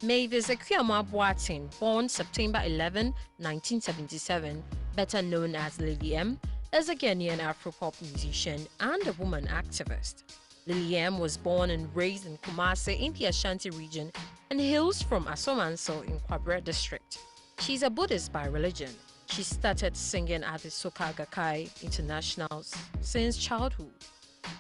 Mavis Equiama Boateng, born September 11, 1977, better known as Lily M, is a Ghanaian Afro-pop musician and a woman activist. Lily M was born and raised in Kumasi in the Ashanti region and hails from Asomanso in Kwabre district. She's a Buddhist by religion. She started singing at the Soka Gakkai Internationals since childhood.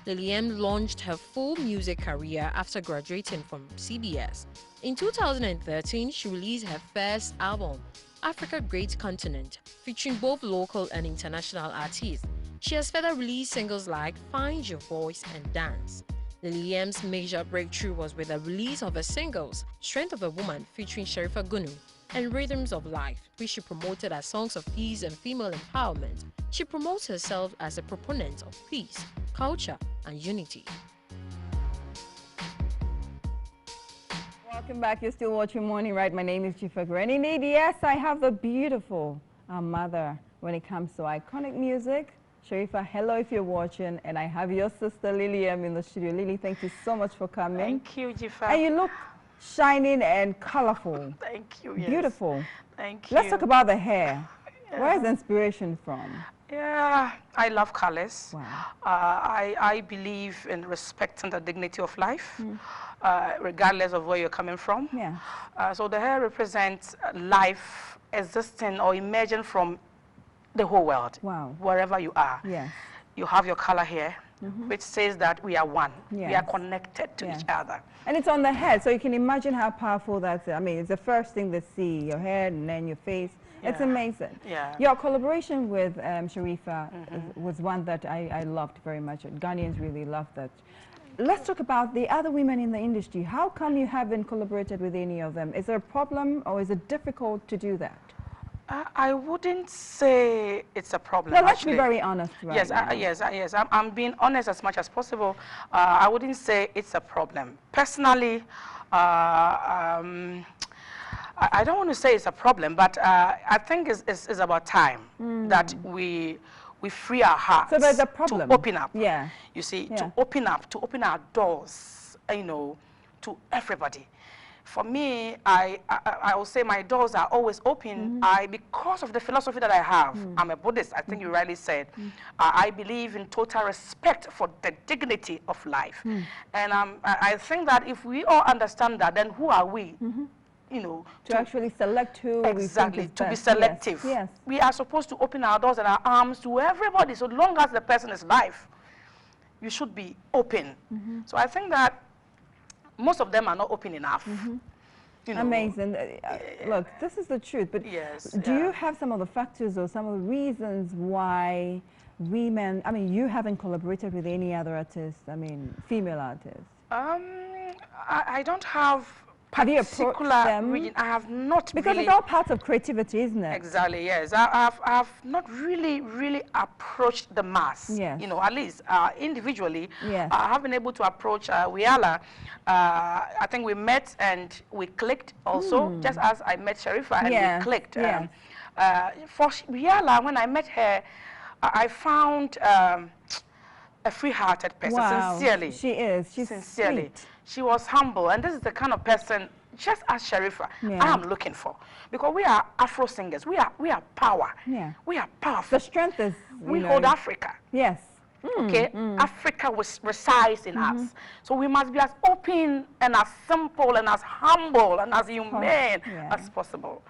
Lily M launched her full music career after graduating from CBS. In 2013, she released her first album, Africa Great Continent, featuring both local and international artists. She has further released singles like Find Your Voice and Dance. Lily M's major breakthrough was with the release of her singles, Strength of a Woman featuring Shirifa Gunu, and Rhythms of Life, which she promoted as songs of peace and female empowerment. She promotes herself as a proponent of peace, culture, and unity. Welcome back. You're still watching Morning Right. My name is Dzifa. And indeed, yes, I have a beautiful mother when it comes to iconic music. Shirifa, hello if you're watching. And I have your sister Lily M in the studio. Lily, thank you so much for coming. Thank you, Dzifa. And you look shining and colorful. Thank you. Yes. Beautiful. Thank you. Let's talk about the hair. Yeah. Where is the inspiration from? Yeah, I love colors. Wow. I believe in respecting the dignity of life, regardless of where you're coming from. Yeah. So the hair represents life existing or emerging from the whole world. Wow. Wherever you are. Yes. You have your color here, which says that we are one. Yes. We are connected to each other. And it's on the head, so you can imagine how powerful that's. I mean, it's the first thing they see, your head and then your face. Yeah. It's amazing. Yeah. Your collaboration with Shirifa was one that I loved very much. Ghanaians really loved that. Let's talk about the other women in the industry. How come you haven't collaborated with any of them? Is there a problem or is it difficult to do that? I wouldn't say it's a problem. No, let's be very honest right now. Yes. I'm being honest as much as possible. I wouldn't say it's a problem. Personally, I don't want to say it's a problem, but I think it's about time that we free our hearts. So there's a problem. To open up. Yeah. You see, to open our doors, you know, to everybody. For me, I will say my doors are always open. Because of the philosophy that I have, I'm a Buddhist, I think you rightly said. I believe in total respect for the dignity of life. And I think that if we all understand that, then who are we? You know, to actually select who exactly, we think is to best. be selective. Yes. We are supposed to open our doors and our arms to everybody, so long as the person is alive. You should be open. So I think that most of them are not open enough. You know. Amazing. Look, this is the truth, but do you have some of the factors or some of the reasons why women, I mean, you haven't collaborated with any other artists, I mean, female artists? I don't have you approached them? Region. I have not because really, it's all part of creativity, isn't it? Exactly, yes. I've not really approached the mass. Yes. You know, at least individually. Yes. I have been able to approach Wiyala. I think we met and we clicked also, just as I met Shirifa and we clicked. Yes. For Wiyala, when I met her, I found a free-hearted person, sincerely. She is. She's sincerely. Sweet. She was humble, and this is the kind of person, just as Shirifa, I am looking for. Because we are Afro singers. We are power. Yeah. We are powerful. The strength is, we hold Africa. Yes. Okay, Africa resides in us. So we must be as open and as simple and as humble and as humane as possible.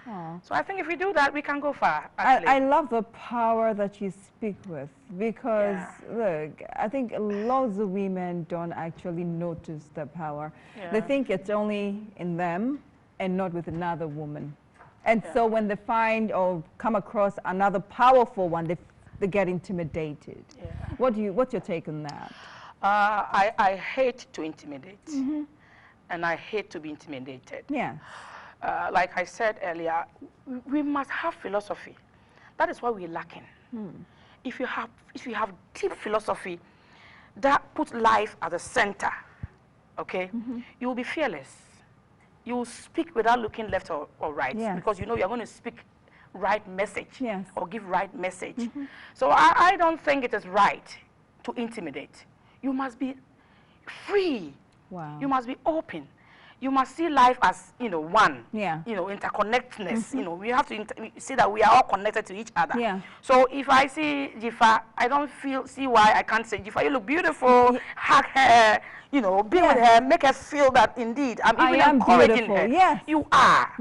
So I think if we do that, we can go far. I love the power that you speak with because, look, I think lots of women don't actually notice the power. They think it's only in them and not with another woman. And so when they find or come across another powerful one, they get intimidated. What's your take on that? I hate to intimidate, and I hate to be intimidated. Yeah. Like I said earlier, we must have philosophy. That is what we're lacking. If you have deep philosophy that puts life at the center, okay, you will be fearless. You will speak without looking left or right, because you know you're going to speak right message or give right message. So I don't think it is right to intimidate. You must be free. Wow. You must be open. you must see life as, you know, one. Yeah. You know, interconnectedness. You know, we have to see that we are all connected to each other. Yeah. So if I see Dzifa, I don't see why I can't say, Dzifa, you look beautiful, hug her, you know, be with her, make her feel that indeed I'm even encouraging her. Yes. You are.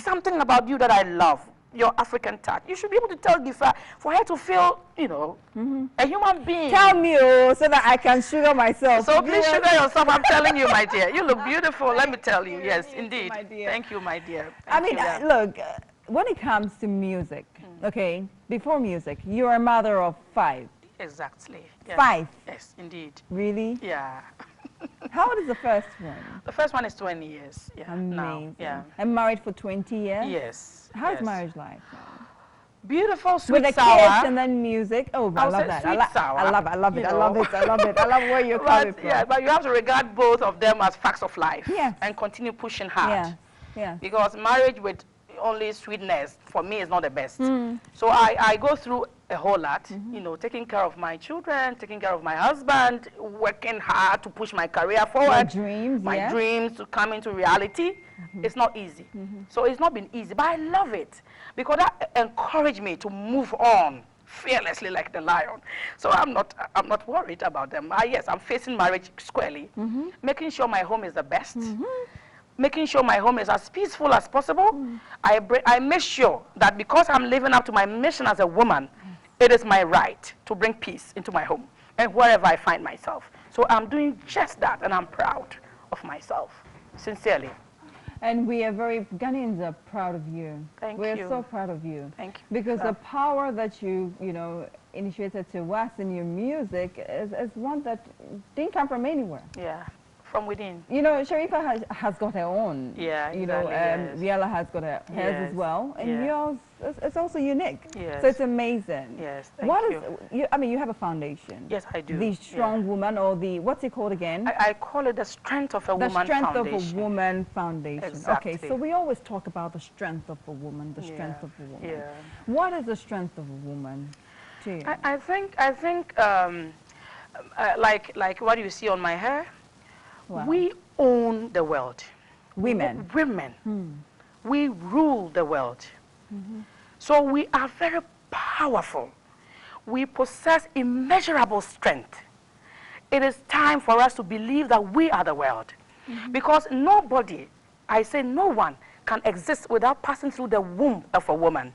Something about you that I love. Your African touch. You should be able to tell Dzifa for her to feel, you know, a human being. Tell me, oh, so that I can sugar myself. So please sugar yourself. I'm telling you, my dear. You look beautiful. Let me tell you. Yes, indeed. My dear. Thank you, my dear. I mean, look, when it comes to music, okay, before music, you're a mother of 5. Exactly. Yes. 5? Yes, indeed. Really? Yeah. How old is the first one? The first one is 20 years. Yeah. Amazing. Now, yeah. And married for 20 years? Yes. How's marriage life now? Beautiful, sweet, with the sour. kids and then music. Oh, I love that. Sweet, sour, I love it. I love it. I love it. I love it. I love where you're coming from. Yeah, but you have to regard both of them as facts of life. Yes. And continue pushing hard. Yeah. Yeah. Because marriage with only sweetness, for me, is not the best. So I go through a whole lot, you know, taking care of my children, taking care of my husband, working hard to push my career forward. My dreams to come into reality. It's not easy. So it's not been easy, but I love it because that encouraged me to move on fearlessly like the lion. So I'm not worried about them. Yes, I'm facing marriage squarely, making sure my home is the best, making sure my home is as peaceful as possible. I make sure that because I'm living up to my mission as a woman, it is my right to bring peace into my home and wherever I find myself. So I'm doing just that, and I'm proud of myself, sincerely. And we are Ghanaians are proud of you. Thank you. We're so proud of you. Thank you. Because the power that you initiated to us in your music is one that didn't come from anywhere. Yeah, from within. You know, Shirifa has got her own. Yeah, you know, Wiyala has got hers as well. And yours, it's also unique. Yes. So it's amazing. Yes, thank you. I mean, you have a foundation. Yes, I do. The Strong Woman, or what's it called again? I call it the Strength of a Woman Foundation. The Strength of a Woman Foundation. Exactly. Okay, so we always talk about the strength of a woman, the strength of a woman. Yeah. What is the strength of a woman to you? I think like what you see on my hair, we own the world. Women. We rule the world. So we are very powerful. We possess immeasurable strength. It is time for us to believe that we are the world. Because nobody, I say no one, can exist without passing through the womb of a woman.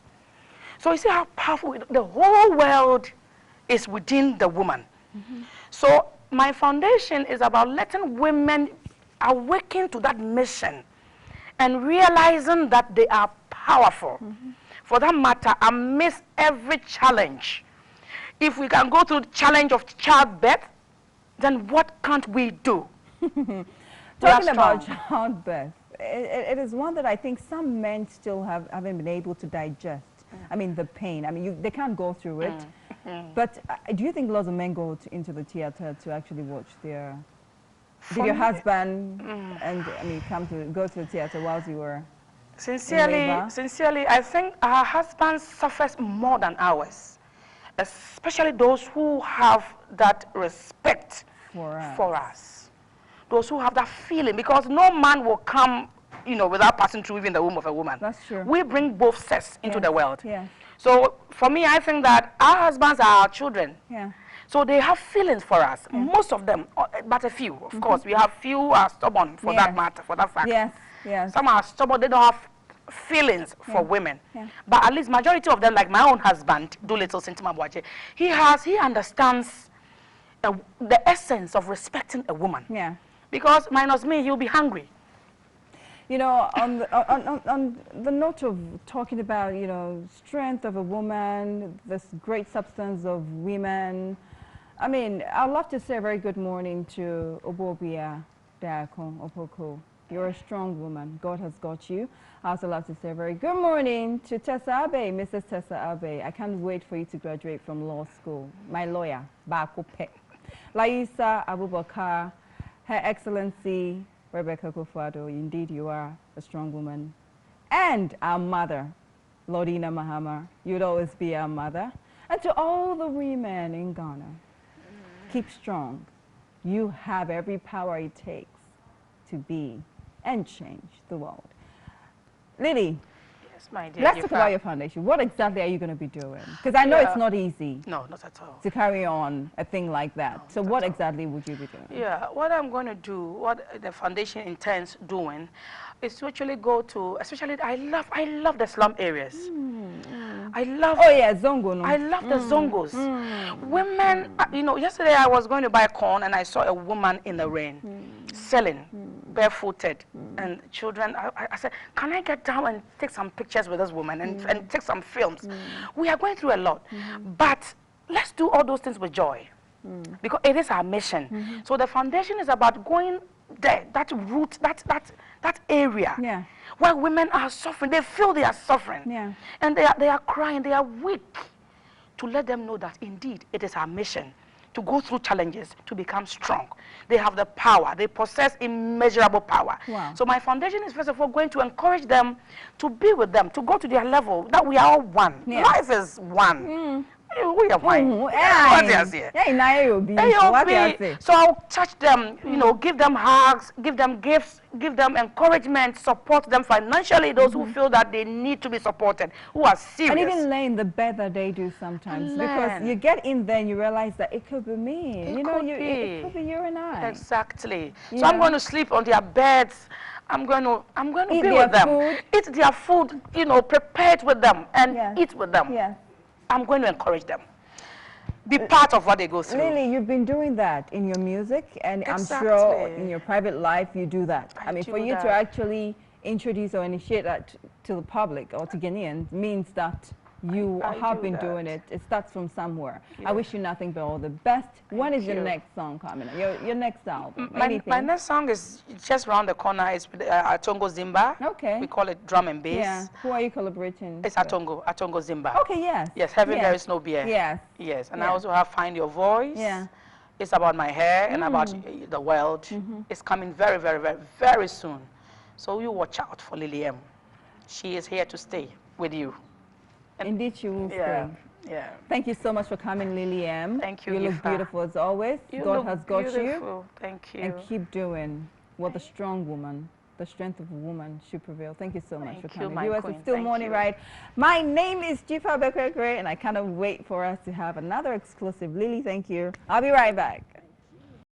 So you see how powerful the whole world is within the woman. So my foundation is about letting women awaken to that mission and realizing that they are powerful. For that matter, amidst every challenge, if we can go through the challenge of childbirth, then what can't we do? Talking about childbirth, it is one that I think some men still haven't been able to digest. I mean, the pain. I mean, they can't go through it. But do you think lots of men go into the theater to actually watch their... Did your husband go to the theater whilst you were Sincerely, I think our husband suffers more than ours, especially those who have that respect for us, those who have that feeling, because no man will come, you know, without passing through even the womb of a woman. That's true. We bring both sexes into the world. So for me, I think that our husbands are our children. So they have feelings for us, most of them, but a few, of course. We have few who are stubborn for that matter, for that fact. Some are stubborn, they don't have feelings for women. But at least majority of them, like my own husband, Doolittle Sintima Boache, he understands the essence of respecting a woman. Because minus me, he'll be hungry. You know, on the note of talking about, you know, strength of a woman, this great substance of women, I mean, I'd love to say a very good morning to Obobia Diakon Opoko. You're a strong woman. God has got you. I also love to say a very good morning to Tessa Abe, Mrs. Tessa Abe. I can't wait for you to graduate from law school. My lawyer, Bakope. Laisa Abubakar, Her Excellency Rebecca Kofuado, indeed you are a strong woman. And our mother, Lordina Mahama, you'd always be our mother. And to all the women in Ghana, keep strong. You have every power it takes to be and change the world. Lily, Yes, my dear. let's talk about your foundation. What exactly are you going to be doing? Because I know it's not easy. No, not at all. To carry on a thing like that. No, so what exactly would you be doing? Yeah, what I'm going to do, what the foundation intends doing, is to actually go to, especially I love the slum areas. I love. Oh yeah, Zongo. No? I love the Zongos. Women, you know, yesterday I was going to buy corn and I saw a woman in the rain selling, barefooted, and children. I said, can I get down and take some pictures with this woman and take some films? We are going through a lot, but let's do all those things with joy, because it is our mission. So the foundation is about going there, that root, that area where women are suffering. They feel they are suffering, and they are crying, they are weak. To let them know that indeed it is our mission to go through challenges, to become strong. They have the power. They possess immeasurable power. Wow. So my foundation is first of all going to encourage them to be with them, to go to their level, that we are all one. Life is one. We are fine. So I'll touch them, you know, give them hugs, give them gifts, give them encouragement, support them financially, those who feel that they need to be supported, who are serious. And even learn the better they do sometimes. Because you get in there and you realize that it could be me. It could be you and I. Exactly. So I'm going to sleep on their beds. I'm going to be with them. Eat their food, you know, prepare it with them and eat with them. Yes. I'm going to encourage them. Be part of what they go through. Lily, you've been doing that in your music, and I'm sure in your private life you do that. I mean, for you to actually introduce or initiate that to the public or to Ghanaians means that you have been doing it. It starts from somewhere. I wish you nothing but all the best. When is your next song coming? Your next album? My next song is just around the corner. It's Atongo Zimba. Okay. We call it drum and bass. Yeah. Who are you collaborating It's Atongo Zimba. Okay, yes. Yes, Heaven There Is No Beer. Yes. Yes, and I also have Find Your Voice. Yeah. It's about my hair and about the world. It's coming very, very, very, very soon. So you watch out for Lily M. She is here to stay with you. Indeed, she will stay. Yeah. Thank you so much for coming, Lily M. Thank you. You look beautiful as always. God has got you. Thank you. And keep doing what the strong woman, the strength of a woman should prevail. Thank you so much for coming. My queen. It's Still Morning Ride. My name is Dzifa, and I cannot wait for us to have another exclusive. Lily, thank you. I'll be right back.